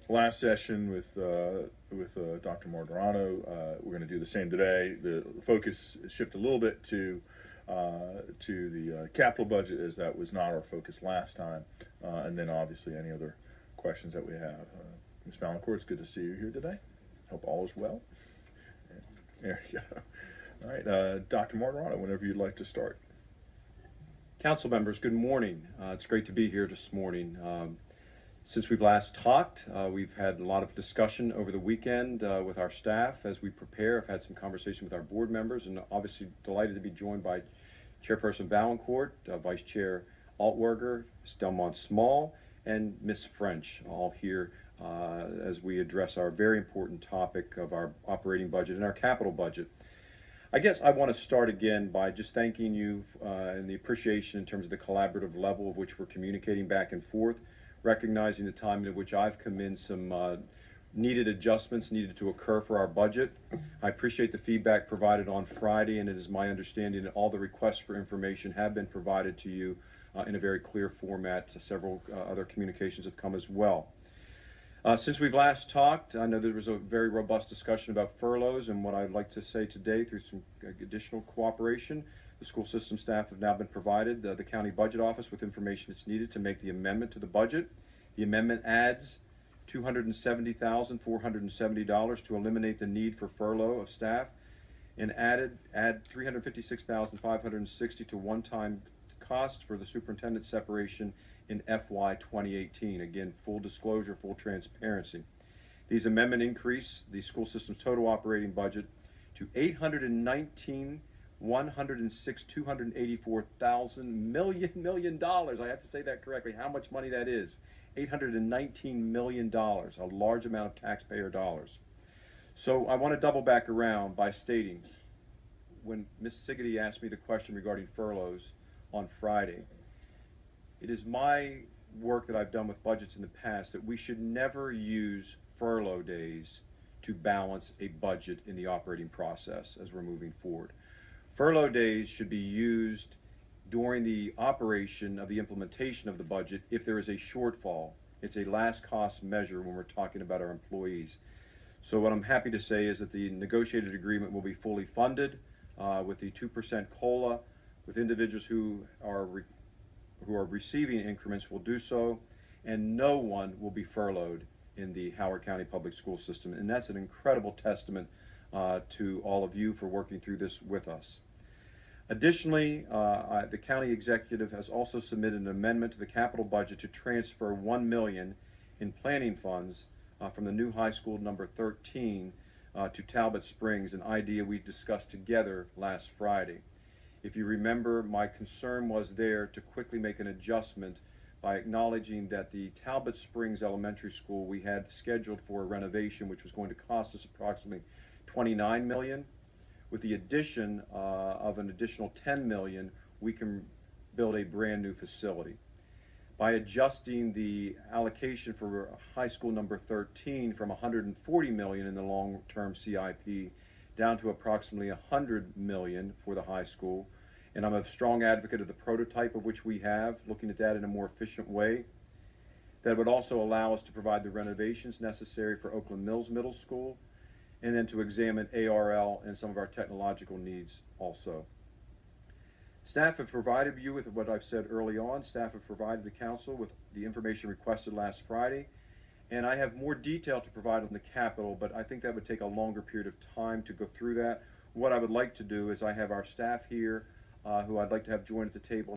Last session with Dr. Martirano. We're going to do the same today. The focus shifted a little bit to the capital budget, as that was not our focus last time, and then obviously any other questions that we have. Ms. Valancourt, it's good to see you here today. Hope all is well. There you go. All right, Dr. Martirano, whenever you'd like to start. Council members, good morning. It's great to be here this morning. Since we've last talked, we've had a lot of discussion over the weekend with our staff as we prepare. I've had some conversation with our board members, and obviously delighted to be joined by Chairperson Valancourt, Vice Chair Altwerger, Ms. Delmont Small, and Ms. French, all here as we address our very important topic of our operating budget and our capital budget. I guess I want to start again by just thanking you and the appreciation in terms of the collaborative level of which we're communicating back and forth, recognizing the time in which I've come in some needed adjustments needed to occur for our budget. I appreciate the feedback provided on Friday, and it is my understanding that all the requests for information have been provided to you in a very clear format. Several other communications have come as well. Since we've last talked, I know there was a very robust discussion about furloughs, and what I'd like to say today, through some additional cooperation, the school system staff have now been provided the county budget office with information that's needed to make the amendment to the budget. The amendment adds $270,470 to eliminate the need for furlough of staff, and add $356,560 to one-time costs for the superintendent separation in FY 2018. Again, full disclosure, full transparency. These amendments increase the school system's total operating budget to $819,106,284 million. I have to say that correctly. How much money that is? $819 million, a large amount of taxpayer dollars. So I want to double back around by stating, when Ms. Siggety asked me the question regarding furloughs on Friday, it is my work that I've done with budgets in the past that we should never use furlough days to balance a budget in the operating process as we're moving forward. Furlough days should be used during the operation of the implementation of the budget if there is a shortfall. It's a last cost measure when we're talking about our employees. So what I'm happy to say is that the negotiated agreement will be fully funded with the 2% COLA, with individuals who are receiving increments will do so, and no one will be furloughed in the Howard County Public School System. And that's an incredible testament to all of you for working through this with us. Additionally, the county executive has also submitted an amendment to the capital budget to transfer $1 million in planning funds from the new high school number 13 to Talbot Springs, an idea we discussed together last Friday. If you remember, my concern was there to quickly make an adjustment by acknowledging that the Talbot Springs Elementary School we had scheduled for a renovation, which was going to cost us approximately $29 million. With the addition of an additional $10 million, we can build a brand new facility. By adjusting the allocation for high school number 13 from $140 million in the long-term CIP down to approximately $100 million for the high school. And I'm a strong advocate of the prototype of which we have, looking at that in a more efficient way. That would also allow us to provide the renovations necessary for Oakland Mills Middle School, and then to examine ARL and some of our technological needs also. Staff have provided you with what I've said early on. Staff have provided the council with the information requested last Friday. And I have more detail to provide on the capital, but I think that would take a longer period of time to go through that. What I would like to do is I have our staff here who I'd like to have join at the table